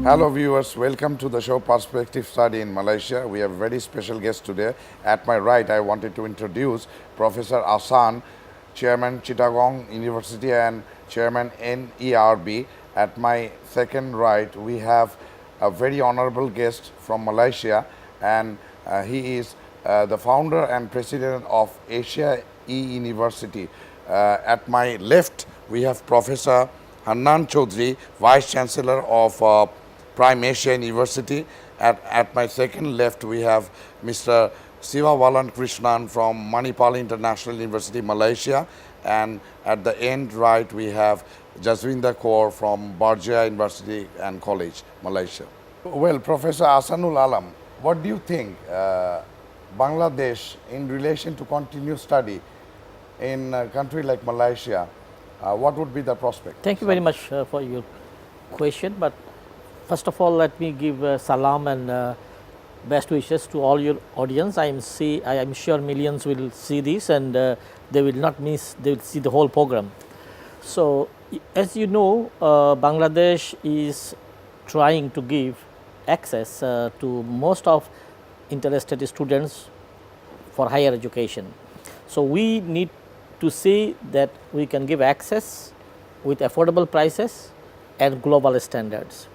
Hello viewers, welcome to the show Perspective Study in Malaysia. We have a very special guest today. At my right, I wanted to introduce Professor Ahsan, Chairman Chittagong University and Chairman NERB. At my second right, we have a very honorable guest from Malaysia, and he is the founder and president of Asia University. At my left, we have Professor Hannan Chowdhury, Vice Chancellor of Primeasia University. At my second left, we have Mr. Sivawalan Krishnan from Manipal International University, Malaysia. And at the end right, we have Jaswinder Kaur from Barjaya University and College, Malaysia. Well, Professor Ahsanul Alam, what do you think Bangladesh in relation to continue study in a country like Malaysia, what would be the prospect? Thank you very much for your question. But first of all, let me give salam and best wishes to all your audience. I am sure millions will see this, and they will not miss. They will see the whole program. So, as you know, Bangladesh is trying to give access to most of interested students for higher education. So, we need to see that we can give access with affordable prices and global standards.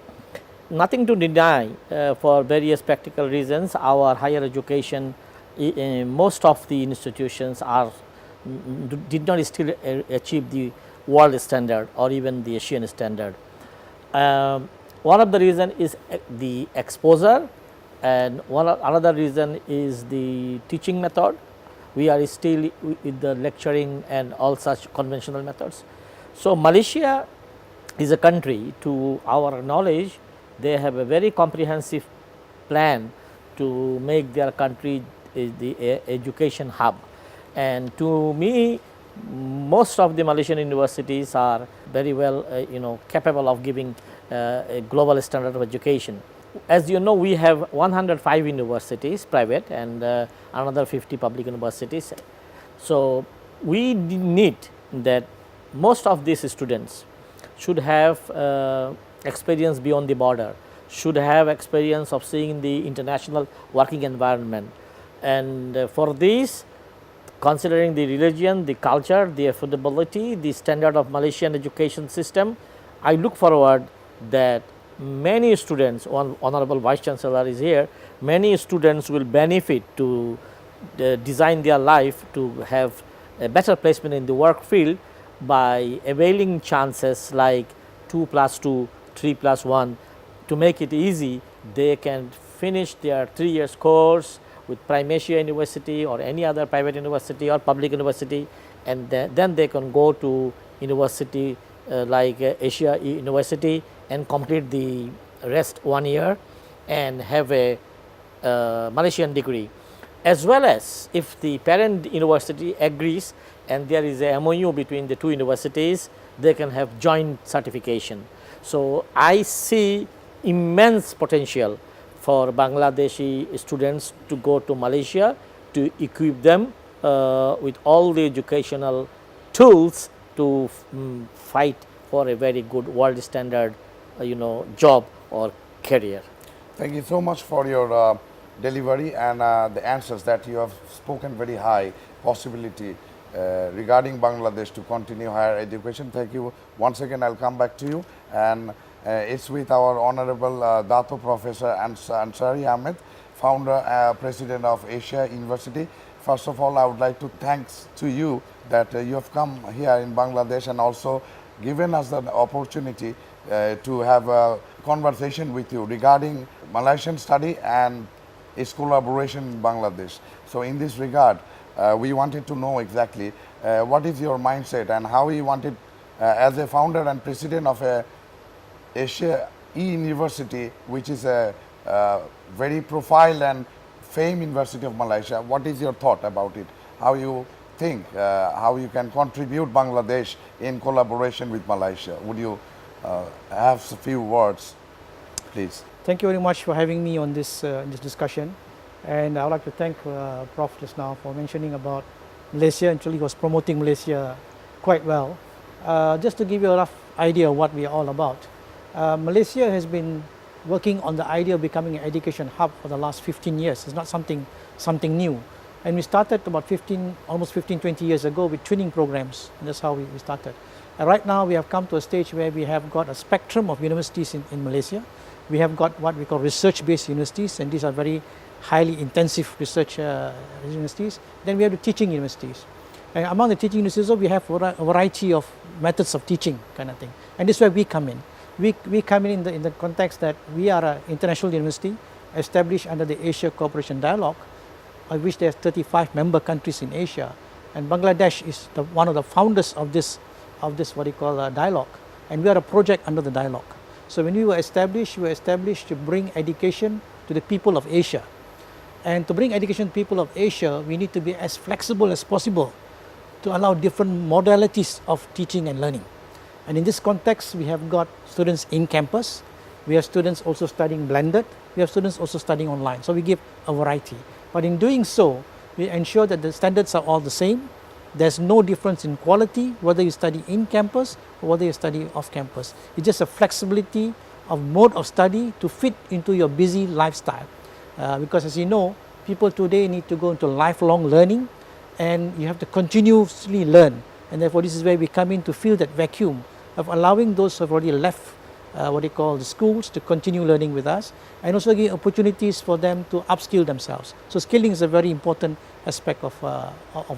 Nothing to deny for various practical reasons, our higher education, most of the institutions did not still achieve the world standard or even the Asian standard. One of the reason is the exposure, and another reason is the teaching method. We are still with the lecturing and all such conventional methods. So, Malaysia is a country, to our knowledge, they have a very comprehensive plan to make their country the education hub. And to me, most of the Malaysian universities are very well capable of giving a global standard of education. As you know, we have 105 universities private and another 50 public universities. So, we need that most of these students should have experience beyond the border, should have experience of seeing the international working environment. And for this, considering the religion, the culture, the affordability, the standard of Malaysian education system, I look forward that many students, one Honorable Vice Chancellor is here, many students will benefit to design their life to have a better placement in the work field by availing chances like 2+2, 3+1. To make it easy, they can finish their 3 years course with Primeasia University or any other private university or public university, and then they can go to university like Asia University and complete the rest 1 year and have a Malaysian degree. As well as if the parent university agrees and there is a MOU between the two universities, they can have joint certification. So, I see immense potential for Bangladeshi students to go to Malaysia to equip them with all the educational tools to fight for a very good world standard job or career. Thank you so much for your delivery and the answers that you have spoken very high possibility regarding Bangladesh to continue higher education. Thank you. Once again, I'll come back to you, and it's with our Honorable Dato Professor Ansary Ahmed, founder, president of Asia University. First of all, I would like to thanks to you that you have come here in Bangladesh and also given us the opportunity to have a conversation with you regarding Malaysian study and its collaboration in Bangladesh. So, in this regard, we wanted to know exactly what is your mindset and how you wanted, as a founder and president of Asia University, which is a very profiled and famed university of Malaysia. What is your thought about it? How you think, how you can contribute Bangladesh in collaboration with Malaysia? Would you have a few words, please? Thank you very much for having me on this discussion, and I would like to thank Prof just now for mentioning about Malaysia. Actually, he was promoting Malaysia quite well. Just to give you a rough idea of what we are all about, Malaysia has been working on the idea of becoming an education hub for the last 15 years. It's not something new. And we started about almost 15, 20 years ago with training programs, and that's how we started. And right now we have come to a stage where we have got a spectrum of universities in Malaysia. We have got what we call research-based universities, and these are very highly intensive research universities. Then we have the teaching universities. And among the teaching universities, we have a variety of methods of teaching kind of thing. And this is where we come in. We come in the context that we are an international university established under the Asia Cooperation Dialogue, of which there are 35 member countries in Asia. And Bangladesh is one of the founders of this what you call dialogue. And we are a project under the dialogue. So when we were established to bring education to the people of Asia. And to bring education to people of Asia, we need to be as flexible as possible to allow different modalities of teaching and learning. And in this context, we have got students in campus, we have students also studying blended, we have students also studying online. So we give a variety. But in doing so, we ensure that the standards are all the same. There's no difference in quality, whether you study in campus or whether you study off campus. It's just a flexibility of mode of study to fit into your busy lifestyle. Because as you know, people today need to go into lifelong learning, and you have to continuously learn. And therefore, this is where we come in to fill that vacuum of allowing those who have already left what they call the schools to continue learning with us, and also give opportunities for them to upskill themselves. So skilling is a very important aspect of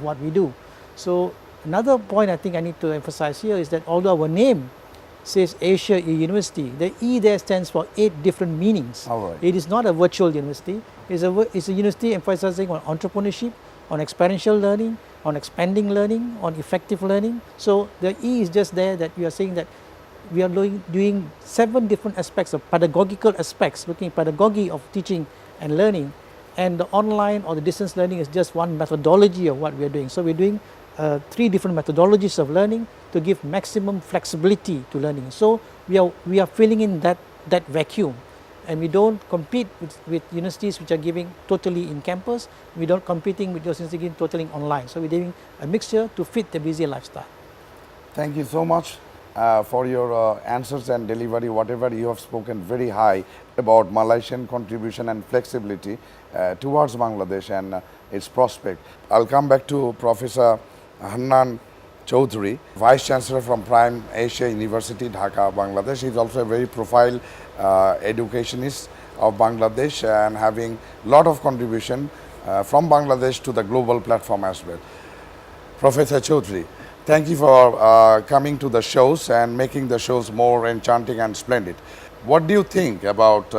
what we do. So another point I think I need to emphasize here is that although our name says Asia University, the E there stands for 8 different meanings. Right. It is not a virtual university. It's a university emphasizing on entrepreneurship, on experiential learning, on expanding learning, on effective learning. So the E is just there that we are saying that we are doing 7 different aspects of pedagogical aspects, looking at pedagogy of teaching and learning, and the online or the distance learning is just one methodology of what we are doing. So we're doing 3 different methodologies of learning to give maximum flexibility to learning. So we are filling in that vacuum, and we don't compete with universities which are giving totally in campus. We don't competing with those universities giving totally online. So we're doing a mixture to fit the busy lifestyle. Thank you so much for your answers and delivery. Whatever you have spoken very high about Malaysian contribution and flexibility towards Bangladesh and its prospect. I'll come back to Professor Hannan Chowdhury, Vice Chancellor from Primeasia University, Dhaka, Bangladesh. He's also a very profile educationist of Bangladesh and having a lot of contribution from Bangladesh to the global platform as well. Professor Chowdhury, thank you for coming to the shows and making the shows more enchanting and splendid. What do you think about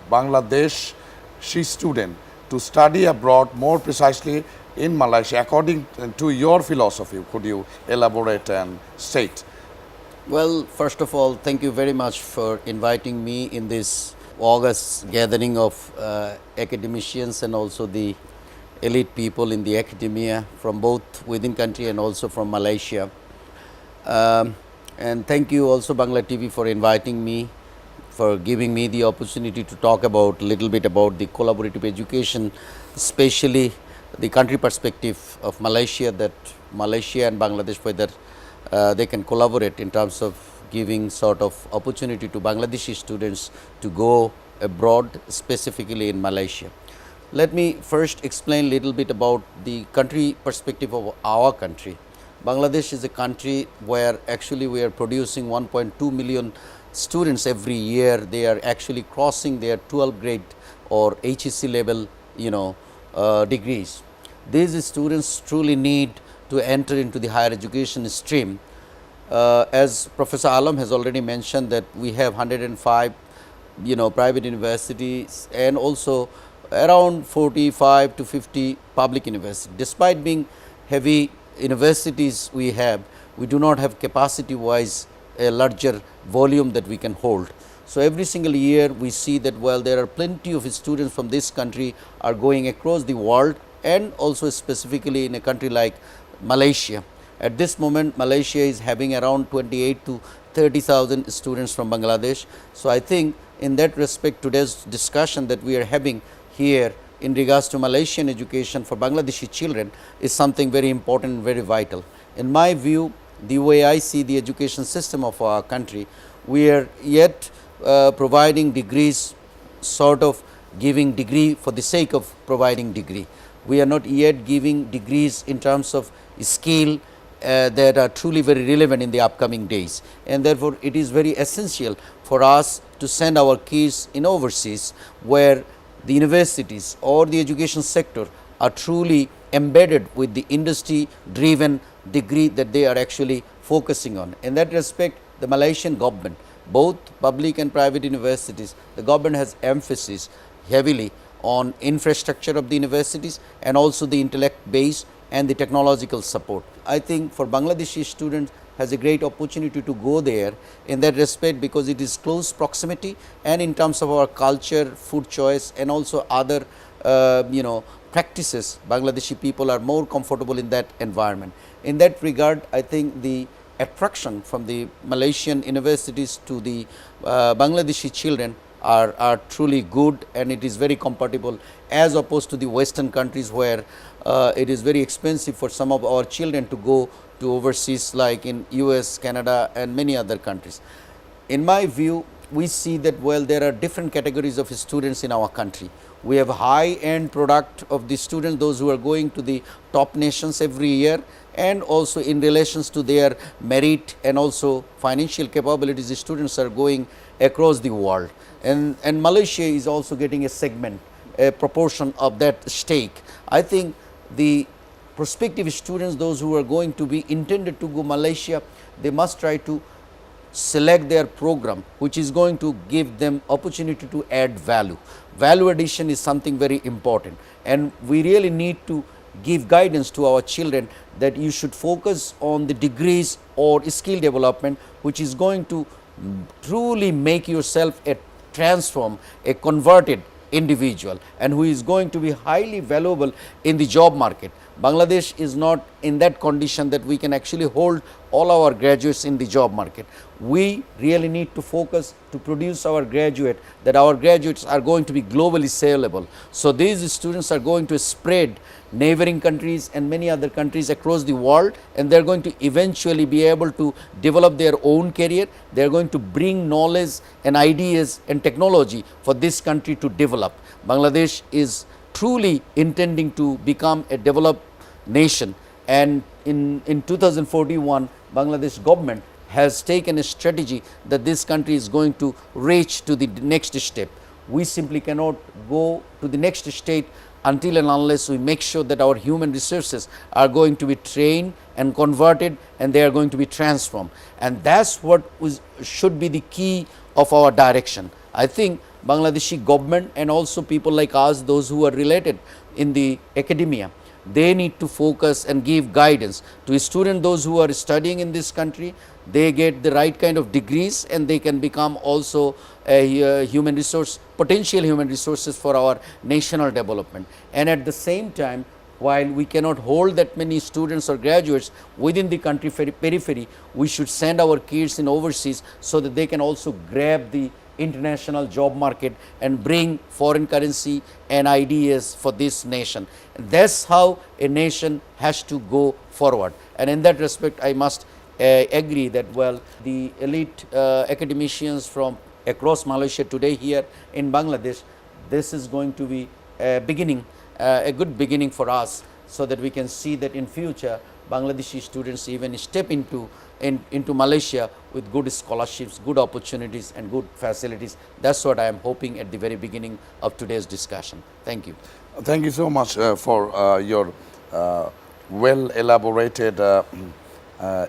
Bangladesh student to study abroad, more precisely in Malaysia, according to your philosophy? Could you elaborate and state? Well, first of all, thank you very much for inviting me in this August gathering of academicians and also the elite people in the academia from both within country and also from Malaysia. And thank you also Bangla TV for inviting me, for giving me the opportunity to talk about a little bit about the collaborative education, especially the country perspective of Malaysia, that Malaysia and Bangladesh, whether they can collaborate in terms of giving sort of opportunity to Bangladeshi students to go abroad, specifically in Malaysia. Let me first explain a little bit about the country perspective of our country. Bangladesh is a country where actually we are producing 1.2 million students every year. They are actually crossing their 12th grade or HEC level, degrees. These students truly need to enter into the higher education stream. As Professor Alam has already mentioned, that we have 105 private universities and also around 45 to 50 public universities. Despite being heavy universities we do not have capacity wise a larger volume that we can hold. So every single year we see that while there are plenty of students from this country are going across the world, and also specifically in a country like Malaysia. At this moment Malaysia is having around 28 to 30,000 students from Bangladesh. So I think in that respect today's discussion that we are having here in regards to Malaysian education for Bangladeshi children is something very important and very vital. In my view, the way I see the education system of our country, we are yet providing degrees sort of giving degree for the sake of providing degree. We are not yet giving degrees in terms of skill that are truly very relevant in the upcoming days, and therefore, it is very essential for us to send our kids in overseas where the universities or the education sector are truly embedded with the industry driven degree that they are actually focusing on. In that respect, the Malaysian government, both public and private universities, the government has emphasis heavily on infrastructure of the universities and also the intellect base and the technological support. I think for Bangladeshi students has a great opportunity to go there in that respect, because it is close proximity, and in terms of our culture, food choice, and also other practices, Bangladeshi people are more comfortable in that environment. In that regard, I think the attraction from the Malaysian universities to the Bangladeshi children are truly good, and it is very compatible as opposed to the Western countries where it is very expensive for some of our children to go to overseas like in US, Canada and many other countries. In my view, we see that there are different categories of students in our country. We have high end product of the students, those who are going to the top nations every year, and also in relations to their merit and also financial capabilities, the students are going across the world. And Malaysia is also getting a segment, a proportion of that stake. I think the prospective students, those who are going to be intended to go Malaysia, they must try to select their program which is going to give them opportunity to add value. Value addition is something very important, and we really need to give guidance to our children that you should focus on the degrees or skill development which is going to truly make yourself a transform, a converted individual, and who is going to be highly valuable in the job market. Bangladesh is not in that condition that we can actually hold all our graduates in the job market. We really need to focus to produce our graduate, that our graduates are going to be globally saleable. So these students are going to spread neighboring countries and many other countries across the world, and they are going to eventually be able to develop their own career. They are going to bring knowledge and ideas and technology for this country to develop. Bangladesh is truly intending to become a developed nation, and in 2041 Bangladesh government has taken a strategy that this country is going to reach to the next step. We simply cannot go to the next state until and unless we make sure that our human resources are going to be trained and converted, and they are going to be transformed, and that's what should be the key of our direction. I think Bangladeshi government and also people like us, those who are related in the academia, they need to focus and give guidance to students, those who are studying in this country. They get the right kind of degrees, and they can become also a human resource, potential human resources for our national development. And at the same time, while we cannot hold that many students or graduates within the country periphery, we should send our kids in overseas so that they can also grab the international job market and bring foreign currency and ideas for this nation. That's how a nation has to go forward. And in that respect, I must agree that the elite academicians from across Malaysia today here in Bangladesh, this is going to be a beginning, a good beginning for us, so that we can see that in future Bangladeshi students even step into Malaysia with good scholarships, good opportunities and good facilities. That's what I am hoping at the very beginning of today's discussion. Thank you. Thank you so much for your well elaborated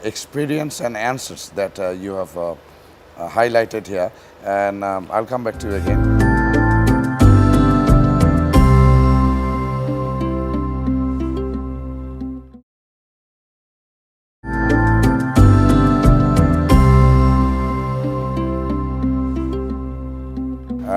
experience and answers that you have highlighted here, and I'll come back to you again.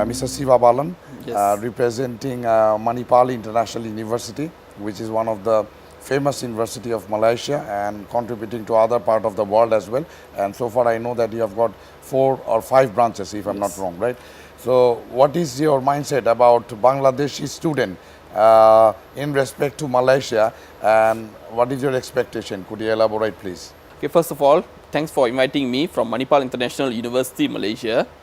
Mr. Siva Balan, Yes. representing Manipal International University, which is one of the famous university of Malaysia and contributing to other part of the world as well. And so far I know that you have got 4 or 5 branches, if I'm not wrong, right? So what is your mindset about Bangladeshi student in respect to Malaysia, and what is your expectation? Could you elaborate, please? Okay, first of all, thanks for inviting me from Manipal International University, Malaysia.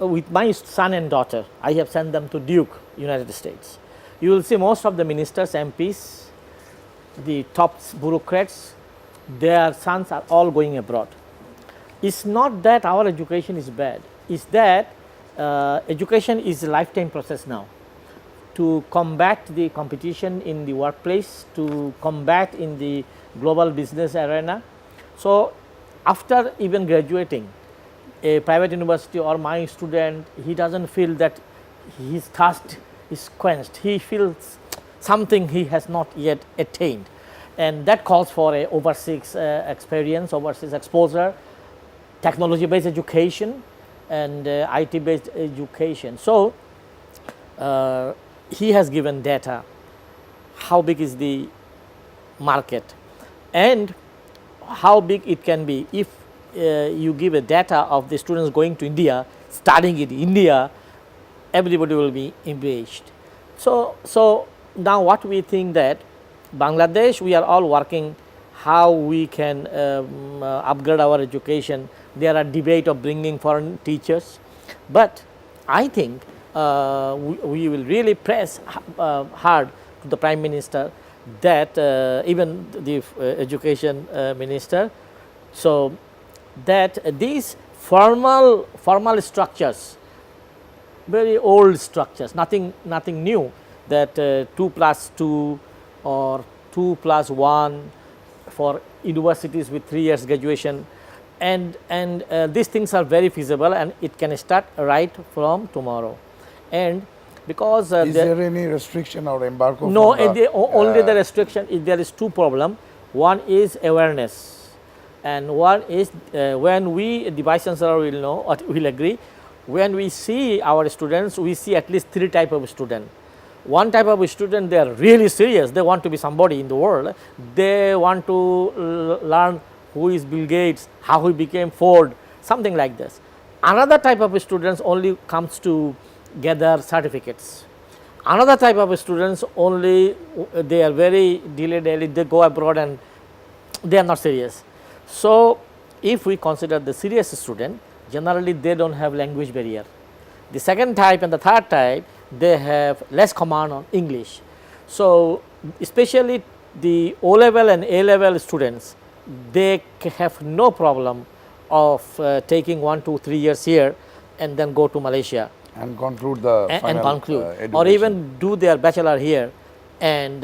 with my son and daughter, I have sent them to Duke, United States. You will see most of the ministers, MPs, the top bureaucrats, their sons are all going abroad. It's not that our education is bad, it's that education is a lifetime process now. To combat the competition in the workplace, to combat in the global business arena. So, after even graduating, a private university or my student, he doesn't feel that his thirst is quenched. He feels something he has not yet attained, and that calls for a overseas experience, overseas exposure, technology based education and IT based education. So, he has given data, how big is the market and how big it can be if you give a data of the students going to India, studying in India, everybody will be engaged. So now what we think that Bangladesh, we are all working how we can upgrade our education. There are debate of bringing foreign teachers, but I think we will really press hard to the Prime Minister that even the education minister, so that these formal structures, very old structures, nothing new, that 2+2 or 2+1 for universities with 3 years graduation, and these things are very feasible and it can start right from tomorrow. And because is there any restriction or embargo? No, only the restriction is there is 2 problems. One is awareness, and one is when we, the Vice Chancellor will know or will agree, when we see our students, we see at least 3 types of student. One type of student, they are really serious, they want to be somebody in the world, they want to learn who is Bill Gates, how he became Ford, something like this. Another type of students only comes to gather certificates. Another type of students only, they are very delayed, they go abroad and they are not serious. So, if we consider the serious student, generally they do not have language barrier. The second type and the third type, they have less command on English. So, especially the O level and A level students, they have no problem of taking 1, 2, 3 years here and then go to Malaysia and conclude the final education. Or even do their bachelor here and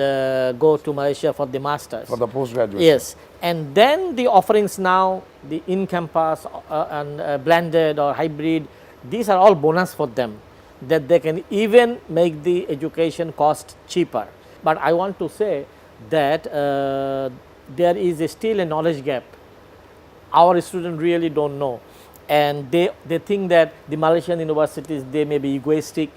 go to Malaysia for the masters, for the postgraduate. Yes, and then the offerings now, the in-campus and blended or hybrid, these are all bonus for them, that they can even make the education cost cheaper. But I want to say that there is still a knowledge gap. Our students really do not know, and they think that the Malaysian universities, they may be egoistic,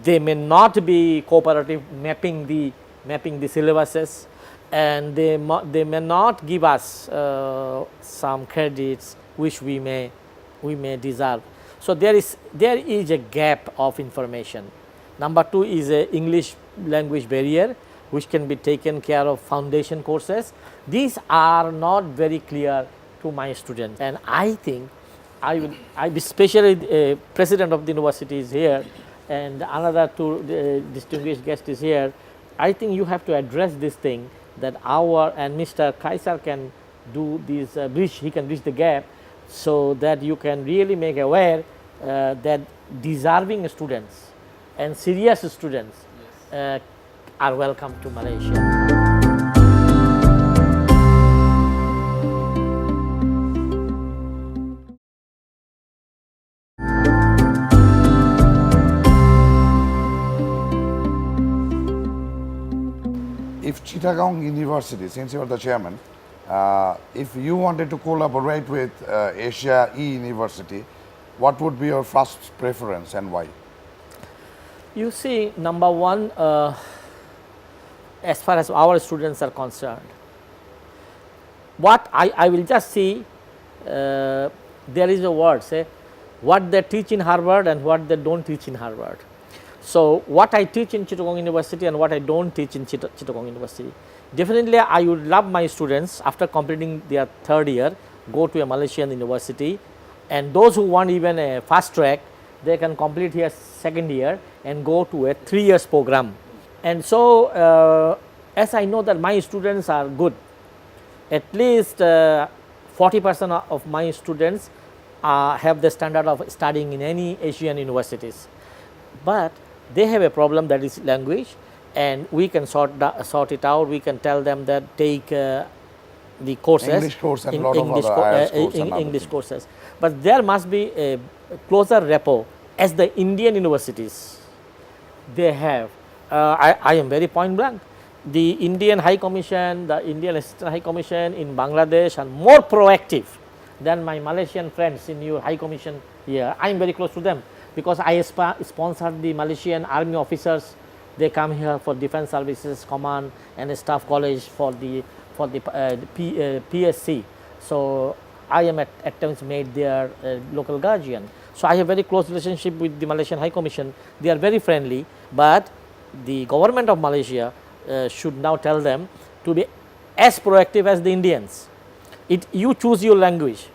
they may not be cooperative mapping the syllabuses, and they may not give us some credits which we may deserve. So there is a gap of information. Number 2 is a English language barrier which can be taken care of foundation courses. These are not very clear to my students, and I think I especially president of the university is here and another 2 distinguished guests is here. I think you have to address this thing, that and Mr. Kaisar can do this bridge, he can bridge the gap, so that you can really make aware that deserving students and serious students are welcome to Malaysia. If Chittagong University, since you are the chairman, if you wanted to collaborate with Asia E University, what would be your first preference and why? You see, number 1, as far as our students are concerned, what I will just see, there is a word, say, what they teach in Harvard and what they do not teach in Harvard. So, what I teach in Chittagong University and what I do not teach in Chittagong University. Definitely, I would love my students after completing their 3rd year, go to a Malaysian university, and those who want even a fast track, they can complete here second year and go to a 3 years program. And so as I know that my students are good, at least 40% of my students have the standard of studying in any Asian universities. But they have a problem, that is language, and we can sort it out. We can tell them that take the courses, English course and lot of other IELTS course and other English things. courses. But there must be a closer rapport as the Indian universities they have. I am very point blank. The Indian High Commission, the Indian Assistant High Commission in Bangladesh are more proactive than my Malaysian friends in your High Commission here. I am very close to them because I sponsored the Malaysian army officers. They come here for defense services command and staff college for the PSC. So I am at times made their local guardian. So I have very close relationship with the Malaysian High Commission. They are very friendly, but the government of Malaysia should now tell them to be as proactive as the Indians. You choose your language,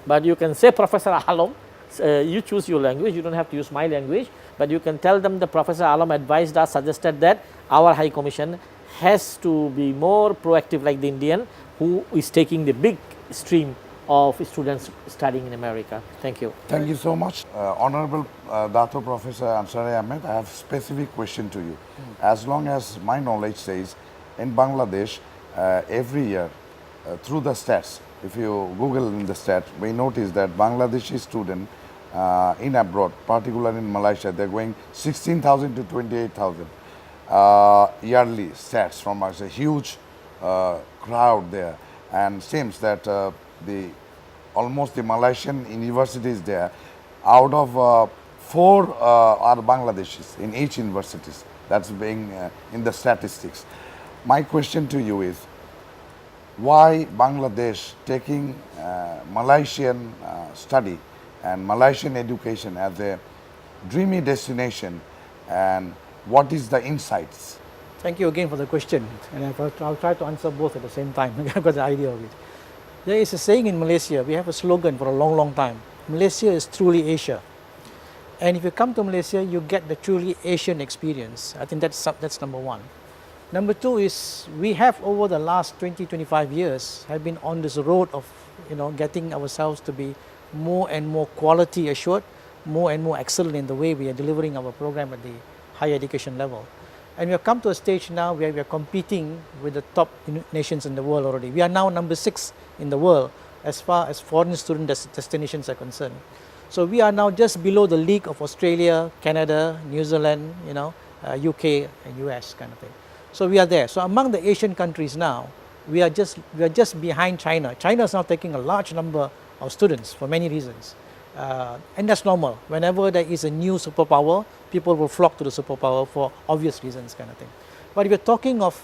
but you can say, Professor Alam, you choose your language, you don't have to use my language, but you can tell them the Professor Alam advised us, suggested that our High Commission has to be more proactive like the Indian who is taking the big stream of students studying in America. Thank you. Thank you so much. Honorable Dato Professor Ansary Ahmed, I have specific question to you. As long as my knowledge says, in Bangladesh, every year, through the stats, if you Google in the stats, we notice that Bangladeshi student in abroad, particularly in Malaysia, they're going 16,000 to 28,000 yearly stats from us, a huge crowd there. And seems that almost the Malaysian universities there, out of 4 are Bangladeshis in each universities. That's being in the statistics. My question to you is, why Bangladesh taking Malaysian study and Malaysian education as a dreamy destination, and what is the insights? Thank you again for the question, and I'll try to answer both at the same time. I've got the idea of it. There is a saying in Malaysia, we have a slogan for a long, long time. Malaysia is truly Asia. And if you come to Malaysia, you get the truly Asian experience. I think that's number one. Number two is, we have over the last 20-25 years have been on this road of getting ourselves to be more and more quality assured, more and more excellent in the way we are delivering our program at the higher education level. And we have come to a stage now where we are competing with the top nations in the world already. We are now number 6 in the world as far as foreign student destinations are concerned. So we are now just below the league of Australia, Canada, New Zealand, UK and US kind of thing. So we are there. So among the Asian countries now, we are just behind China. China is now taking a large number of students for many reasons. And that's normal. Whenever there is a new superpower, people will flock to the superpower for obvious reasons kind of thing. But if you're talking of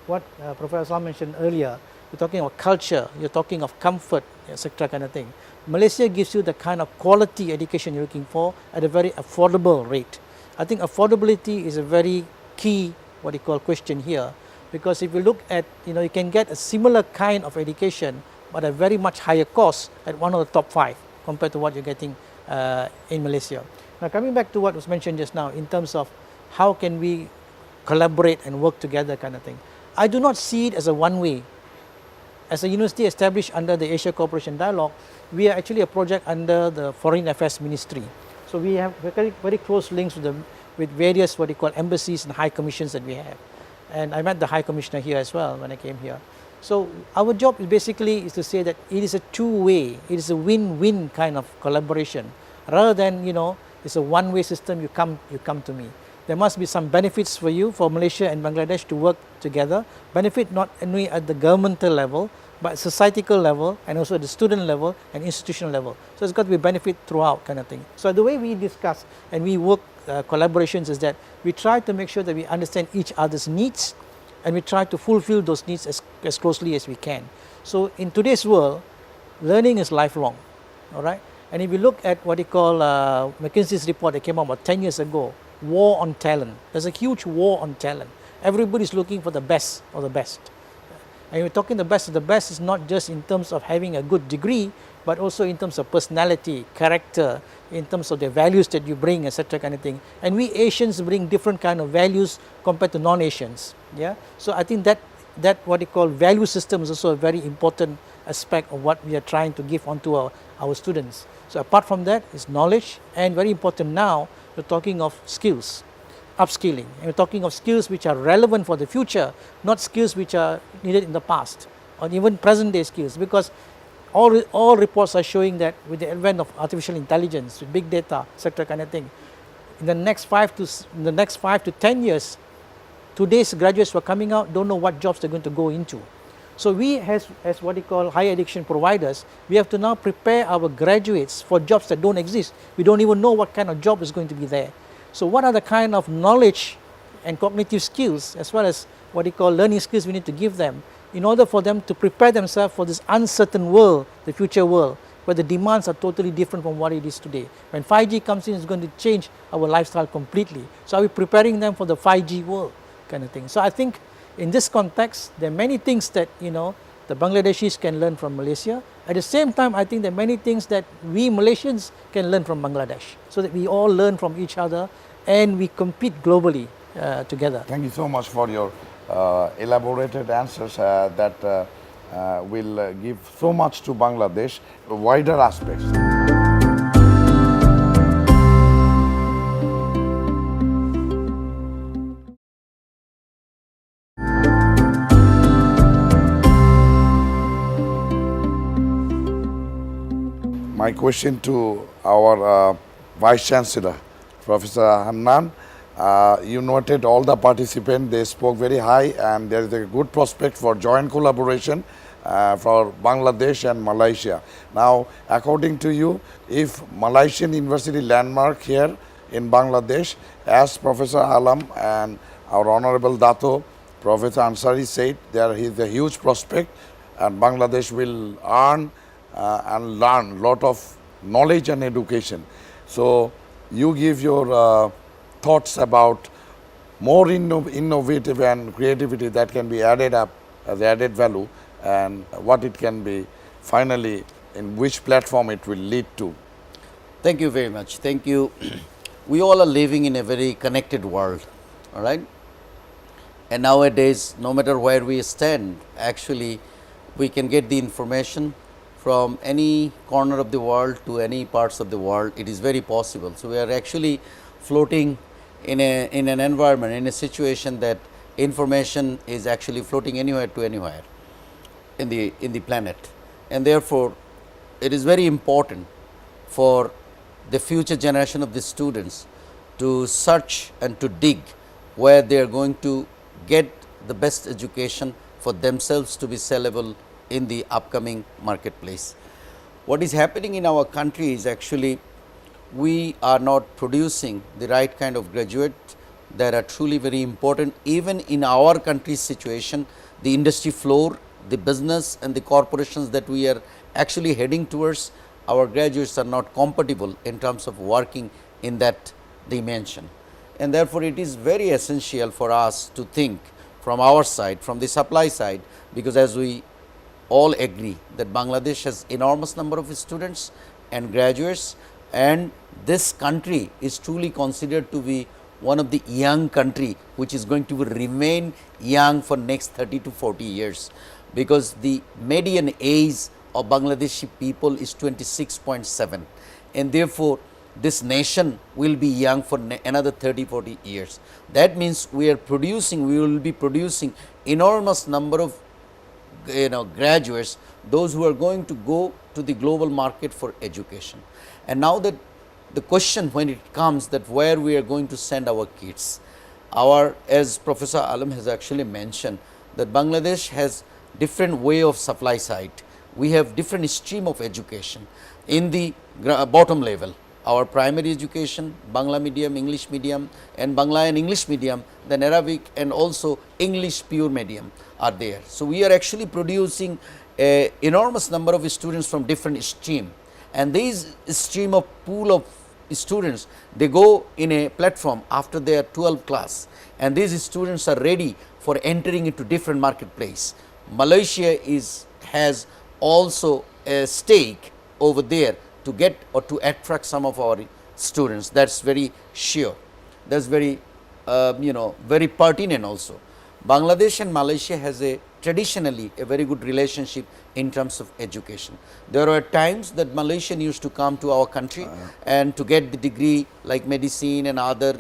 what Professor Islam mentioned earlier, you're talking of culture, you're talking of comfort, etc. kind of thing. Malaysia gives you the kind of quality education you're looking for at a very affordable rate. I think affordability is a very key, what you call, question here, because if you look at, you can get a similar kind of education but at a very much higher cost at one of the top 5 compared to what you're getting in Malaysia. Now coming back to what was mentioned just now in terms of how can we collaborate and work together kind of thing. I do not see it as a one-way. As a university established under the Asia Cooperation Dialogue, we are actually a project under the Foreign Affairs Ministry. So we have very, very close links with various what you call embassies and high commissions that we have. And I met the High Commissioner here as well when I came here. So our job is basically to say that it is a two-way, it is a win-win kind of collaboration, rather than it's a one-way system. You come to me. There must be some benefits for you, for Malaysia and Bangladesh to work together. Benefit not only at the governmental level, but societal level, and also at the student level and institutional level. So it's got to be benefit throughout kind of thing. So the way we discuss and we work collaborations is that we try to make sure that we understand each other's needs, and we try to fulfill those needs as closely as we can. So in today's world, learning is lifelong, all right? And if you look at what you call McKinsey's report that came out about 10 years ago, war on talent. There's a huge war on talent. Everybody's looking for the best of the best. And we're talking the best of the best is not just in terms of having a good degree, but also in terms of personality, character, in terms of the values that you bring, etc. kind of thing. And we Asians bring different kind of values compared to non-Asians. Yeah. So I think that what you call value system is also a very important aspect of what we are trying to give onto our students. So apart from that is knowledge, and very important now we're talking of skills, upskilling, and we're talking of skills which are relevant for the future, not skills which are needed in the past or even present day skills, because all reports are showing that with the advent of artificial intelligence, with big data, etc. kind of thing, in the next 5 to 10 years, today's graduates who are coming out don't know what jobs they're going to go into. So we as what you call higher education providers, we have to now prepare our graduates for jobs that don't exist. We don't even know what kind of job is going to be there. So what are the kind of knowledge and cognitive skills, as well as what you call learning skills we need to give them in order for them to prepare themselves for this uncertain world, the future world, where the demands are totally different from what it is today. When 5G comes in, it's going to change our lifestyle completely. So are we preparing them for the 5G world kind of thing? So I think in this context, there are many things that, you know, the Bangladeshis can learn from Malaysia. At the same time, I think there are many things that we Malaysians can learn from Bangladesh, so that we all learn from each other and we compete globally together. Thank you so much for your elaborated answers that will give so much to Bangladesh, wider aspects. My question to our Vice Chancellor, Professor Hannan. You noted all the participants, they spoke very high, and there is a good prospect for joint collaboration for Bangladesh and Malaysia. Now, according to you, if Malaysian University landmark here in Bangladesh, as Professor Alam and our Honorable Dato, Professor Ansary said, there is a huge prospect, and Bangladesh will earn and learn a lot of knowledge and education. So, you give your thoughts about more innovative and creativity that can be added up as added value, and what it can be finally, in which platform it will lead to. Thank you very much. Thank you. We all are living in a very connected world, all right? And nowadays, no matter where we stand, actually, we can get the information from any corner of the world to any parts of the world. It is very possible. So, we are actually floating in an environment, in a situation that information is actually floating anywhere to anywhere in the planet. And therefore, it is very important for the future generation of the students to search and to dig where they are going to get the best education for themselves to be sellable in the upcoming marketplace. What is happening in our country is actually we are not producing the right kind of graduate that are truly very important. Even in our country's situation, the industry floor, the business and the corporations that we are actually heading towards, our graduates are not compatible in terms of working in that dimension. And therefore, it is very essential for us to think from our side, from the supply side, because as we all agree that Bangladesh has enormous number of students and graduates, and this country is truly considered to be one of the young country which is going to remain young for next 30 to 40 years, because the median age of Bangladeshi people is 26.7, and therefore, this nation will be young for another 30-40 years. That means we will be producing enormous number of graduates, those who are going to go to the global market for education. And now that the question when it comes that where we are going to send our kids, as Professor Alam has actually mentioned, that Bangladesh has different way of supply side. We have different stream of education in the bottom level. Our primary education, Bangla medium, English medium, and Bangla and English medium, then Arabic and also English pure medium are there. So, we are actually producing a enormous number of students from different stream, and these stream of pool of students, they go in a platform after their 12th class, and these students are ready for entering into different marketplace. Malaysia has also a stake over there to get or to attract some of our students. That's very sure. That's very very pertinent also. Bangladesh and Malaysia has traditionally a very good relationship in terms of education. There are times that Malaysian used to come to our country and to get the degree like medicine and other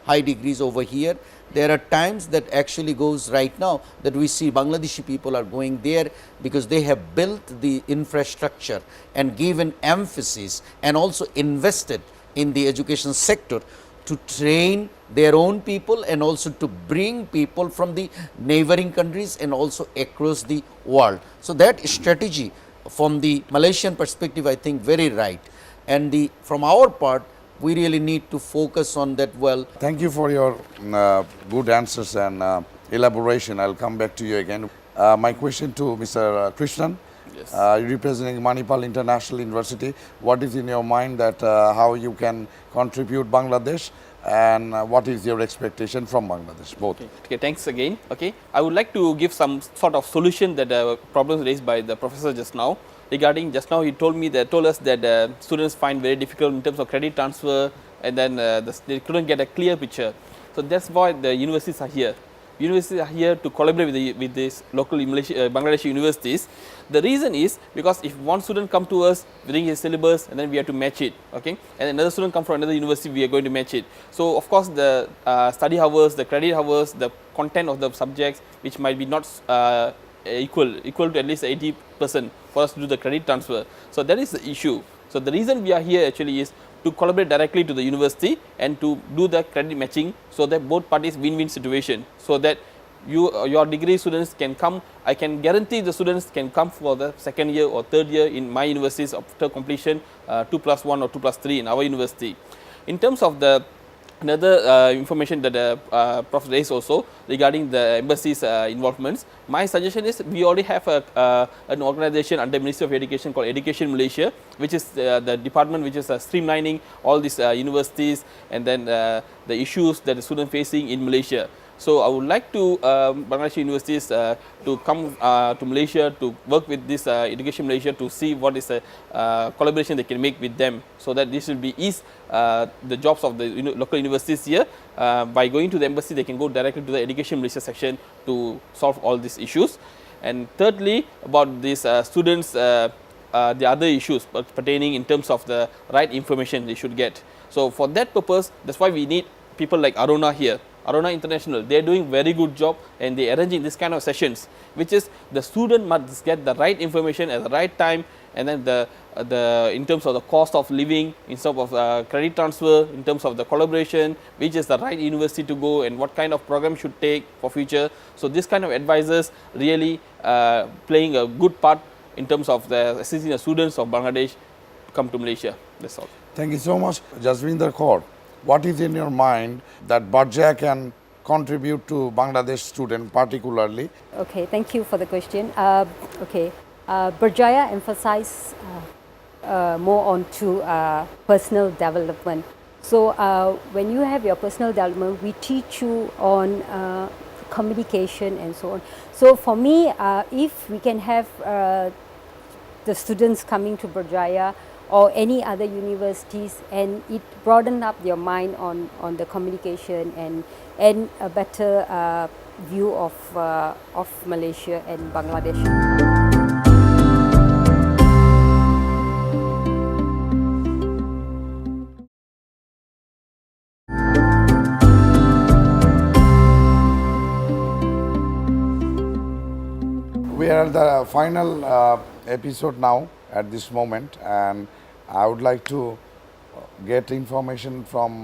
high degrees over here. There are times that actually goes right now that we see Bangladeshi people are going there because they have built the infrastructure and given emphasis and also invested in the education sector to train their own people and also to bring people from the neighboring countries and also across the world. So, that strategy from the Malaysian perspective, I think very right, and from our part we really need to focus on that well. Thank you for your good answers and elaboration. I'll come back to you again. My question to Mr. Krishnan. Yes. Representing Manipal International University, what is in your mind that how you can contribute Bangladesh and what is your expectation from Bangladesh, both? Okay, thanks again. Okay, I would like to give some sort of solution that problems raised by the professor just now. Regarding just now, he told us that students find very difficult in terms of credit transfer, and then they couldn't get a clear picture. So that's why the universities are here. Universities are here to collaborate with these local Bangladeshi universities. The reason is because if one student come to us bring his syllabus and then we have to match it, okay, and another student come from another university, we are going to match it. So of course the study hours, the credit hours, the content of the subjects which might be not equal to at least 80% for us to do the credit transfer. So that is the issue. So the reason we are here actually is to collaborate directly to the university and to do the credit matching, so that both parties win-win situation, so that your degree students can come. I can guarantee the students can come for the second year or third year in my universities after completion 2+1 or 2+3 in our university. In terms of the another information that Prof raised also regarding the embassy's involvements, my suggestion is we already have an organization under Ministry of Education called Education Malaysia, which is the department which is streamlining all these universities and then the issues that the student facing in Malaysia. So I would like to Bangladeshi universities to come to Malaysia to work with this Education Malaysia to see what is a collaboration they can make with them, so that this will be ease the jobs of the local universities here. By going to the embassy, they can go directly to the Education Malaysia section to solve all these issues. And thirdly, about these students, the other issues pertaining in terms of the right information they should get. So for that purpose, that's why we need people like Arona here. Arona International, they are doing very good job and they are arranging this kind of sessions, which is the student must get the right information at the right time, and then the in terms of the cost of living, in terms of credit transfer, in terms of the collaboration, which is the right university to go and what kind of program should take for future. So this kind of advisors really playing a good part in terms of the assisting the students of Bangladesh to come to Malaysia. That's all. Thank you so much, Jasvinder Kaur. What is in your mind that Barjaya can contribute to Bangladesh student particularly? Okay, thank you for the question. Berjaya emphasize more on to personal development. So when you have your personal development, we teach you on communication and so on. So for me, if we can have the students coming to Berjaya or any other universities, and it broaden up your mind on the communication and a better view of Malaysia and Bangladesh. We are at the final episode now at this moment, and I would like to get information from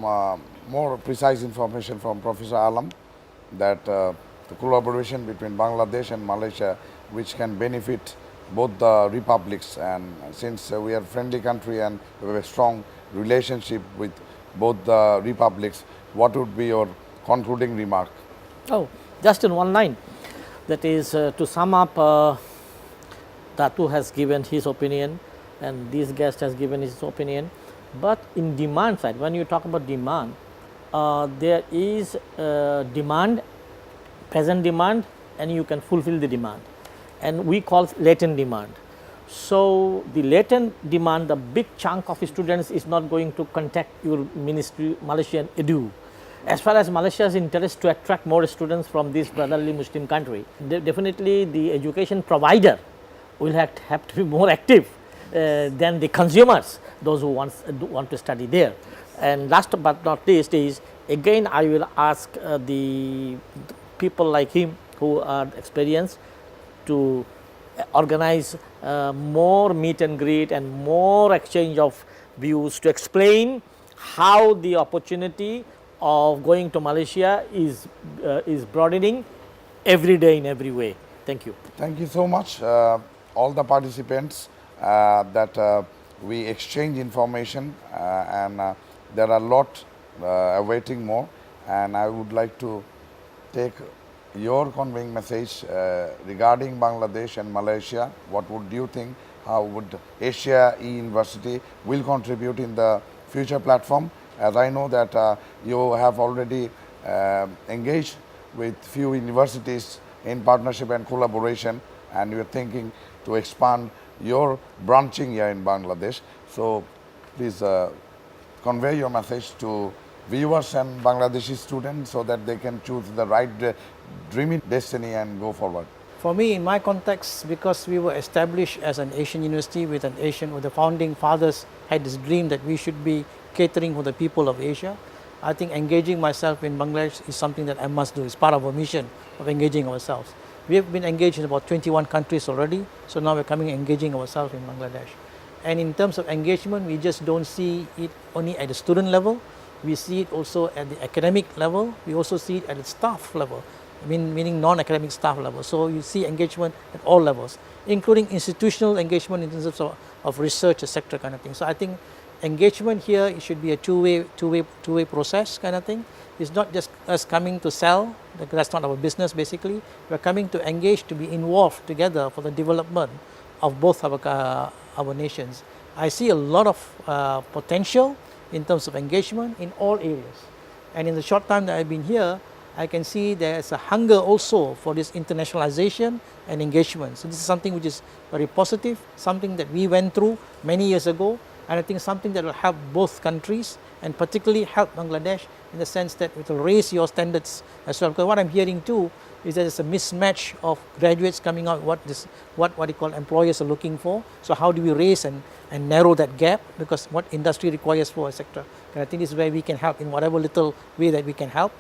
more precise information from Professor Alam, that the collaboration between Bangladesh and Malaysia, which can benefit both the republics, and since we are a friendly country and we have a strong relationship with both the republics, what would be your concluding remark? Oh, just in one line. That is to sum up, Dato has given his opinion and this guest has given his opinion. But in demand side, when you talk about demand, there is demand, present demand, and you can fulfill the demand. and we call latent demand. So, the latent demand, the big chunk of students is not going to contact your ministry, Malaysian Edu. As far as Malaysia's interest to attract more students from this brotherly Muslim country, definitely the education provider will have to be more active than the consumers, those who want to study there. And last but not least is, again I will ask the people like him who are experienced to organize more meet and greet and more exchange of views to explain how the opportunity of going to Malaysia is broadening every day in every way. Thank you. Thank you so much, all the participants that we exchange information and there are a lot awaiting more, and I would like to take your conveying message regarding Bangladesh and Malaysia. What would you think? How would Asia E-University will contribute in the future platform? As I know that you have already engaged with few universities in partnership and collaboration, and you are thinking to expand your branching here in Bangladesh. So please convey your message to viewers and Bangladeshi students so that they can choose the right dreamy destiny and go forward. For me, in my context, because we were established as an Asian university with the founding fathers had this dream that we should be catering for the people of Asia. I think engaging myself in Bangladesh is something that I must do. It's part of our mission of engaging ourselves. We have been engaged in about 21 countries already, so now we're coming engaging ourselves in Bangladesh. And in terms of engagement, we just don't see it only at the student level, we see it also at the academic level, we also see it at the staff level, meaning non-academic staff level. So you see engagement at all levels, including institutional engagement in terms of research, etc. kind of thing. So I think engagement here, it should be a two-way process kind of thing. It's not just us coming to sell, that's not our business basically. We're coming to engage, to be involved together for the development of both our nations. I see a lot of potential in terms of engagement in all areas. And in the short time that I've been here, I can see there's a hunger also for this internationalization and engagement. So this is something which is very positive, something that we went through many years ago, and I think something that will help both countries and particularly help Bangladesh in the sense that it will raise your standards as well. Because what I'm hearing too is that there's a mismatch of graduates coming out what you call employers are looking for. So how do we raise and narrow that gap, because what industry requires for, etc. And I think this is where we can help in whatever little way that we can help.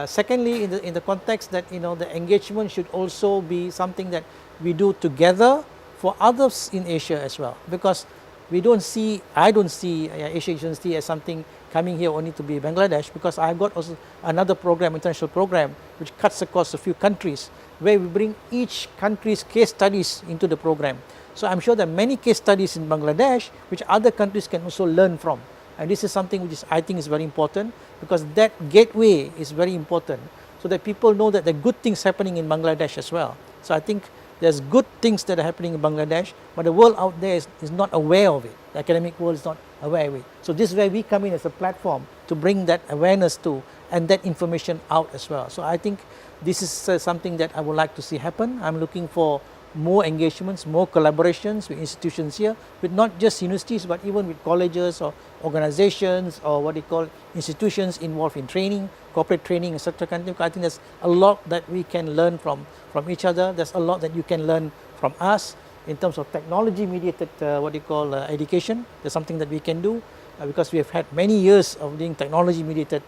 Secondly, in the context that the engagement should also be something that we do together for others in Asia as well, because I don't see Asia University as something coming here only to be Bangladesh, because I've got also another program, international program, which cuts across a few countries, where we bring each country's case studies into the program. So I'm sure there are many case studies in Bangladesh which other countries can also learn from. And this is something which I think is very important, because that gateway is very important, so that people know that there are good things happening in Bangladesh as well. So I think there's good things that are happening in Bangladesh, but the world out there is not aware of it. The academic world is not aware of it. So this is where we come in as a platform to bring that awareness to and that information out as well. So I think this is something that I would like to see happen. I'm looking for more engagements, more collaborations with institutions here, with not just universities, but even with colleges or organizations or what you call institutions involved in training, corporate training, etc. I think there's a lot that we can learn from each other. There's a lot that you can learn from us in terms of technology mediated education. There's something that we can do because we have had many years of doing technology mediated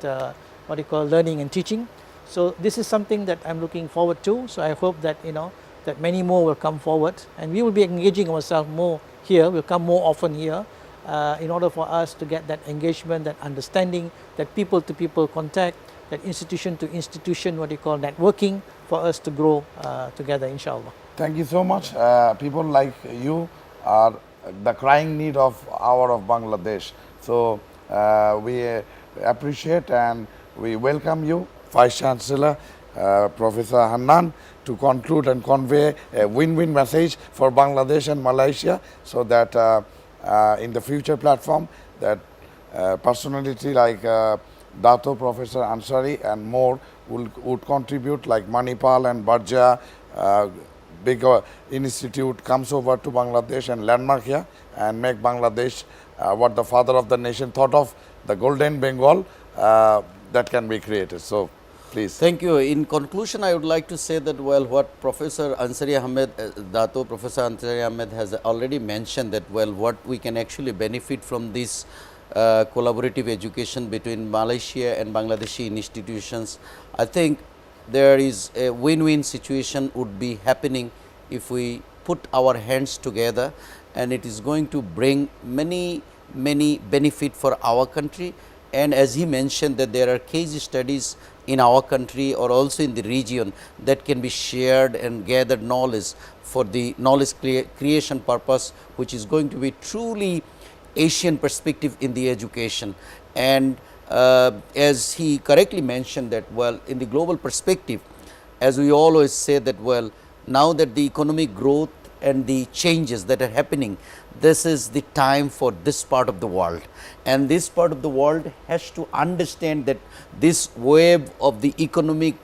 learning and teaching. So this is something that I'm looking forward to. So I hope that that many more will come forward, and we will be engaging ourselves more here. We'll come more often here in order for us to get that engagement, that understanding, that people-to-people contact, that institution-to-institution networking for us to grow together, inshallah. Thank you so much. People like you are the crying need of Bangladesh. So we appreciate and we welcome you, Vice Chancellor, Professor Hannan, to conclude and convey a win-win message for Bangladesh and Malaysia, so that in the future platform that personality like Dato, Professor Ansary and more would contribute, like Manipal and Barja, big institute comes over to Bangladesh and landmark here and make Bangladesh what the father of the nation thought of, the golden Bengal that can be created. So please. Thank you. In conclusion, I would like to say that, well, what Professor Ansary Ahmed, Dato, Professor Ansary Ahmed has already mentioned that, well, what we can actually benefit from this collaborative education between Malaysia and Bangladeshi institutions. I think there is a win-win situation would be happening if we put our hands together, and it is going to bring many benefit for our country. And as he mentioned that there are case studies in our country or also in the region that can be shared and gathered knowledge for the knowledge creation purpose, which is going to be truly Asian perspective in the education. And as he correctly mentioned that, well, in the global perspective, as we always say that, well, now that the economic growth and the changes that are happening, this is the time for this part of the world, and this part of the world has to understand that this wave of the economic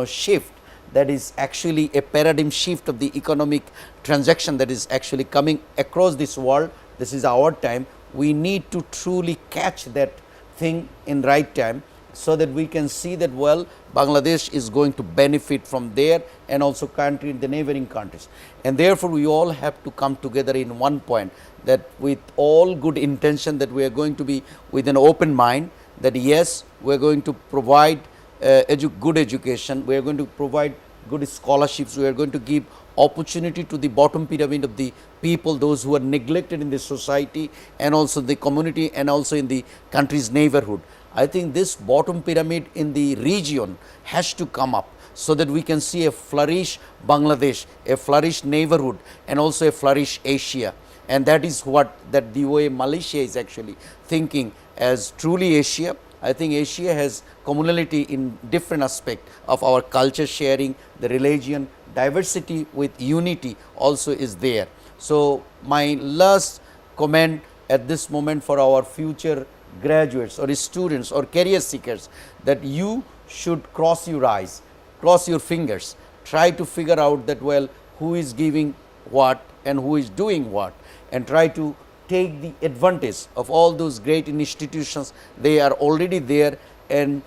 shift, that is actually a paradigm shift of the economic transaction that is actually coming across this world. This is our time. We need to truly catch that thing in right time, so that we can see that, well, Bangladesh is going to benefit from there, and also country in the neighboring countries. And therefore, we all have to come together in one point, that with all good intention that we are going to be with an open mind, that yes, we are going to provide good education, we are going to provide good scholarships, we are going to give opportunity to the bottom pyramid of the people, those who are neglected in the society and also the community and also in the country's neighborhood. I think this bottom pyramid in the region has to come up, so that we can see a flourish Bangladesh, a flourish neighborhood, and also a flourish Asia. And that is what the way Malaysia is actually thinking as truly Asia. I think Asia has commonality in different aspect of our culture sharing, the religion, diversity with unity also is there. So my last comment at this moment for our future graduates or students or career seekers, that you should cross your eyes, cross your fingers, try to figure out that, well, who is giving what and who is doing what, and try to take the advantage of all those great institutions. They are already there, and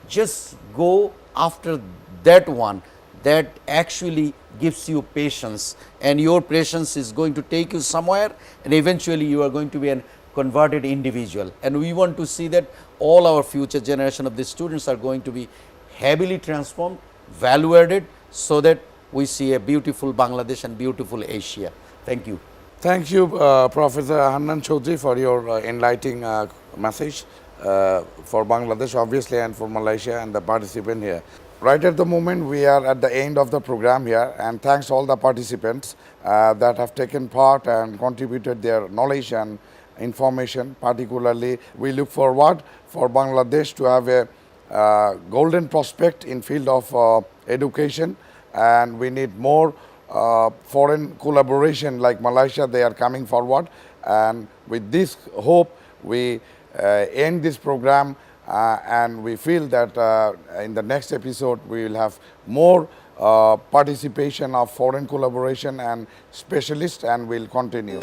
just go after that one that actually gives you patience, and your patience is going to take you somewhere, and eventually you are going to be an converted individual. And we want to see that all our future generation of the students are going to be heavily transformed, value added, so that we see a beautiful Bangladesh and beautiful Asia. Thank you. Thank you, Professor Hannan Chowdhury, for your enlightening message for Bangladesh, obviously, and for Malaysia and the participant here. Right at the moment, we are at the end of the program here, and thanks all the participants that have taken part and contributed their knowledge and information. Particularly, we look forward for Bangladesh to have a golden prospect in field of education, and we need more foreign collaboration like Malaysia. They are coming forward, and with this hope we end this program, and we feel that in the next episode we will have more participation of foreign collaboration and specialists, and we'll continue.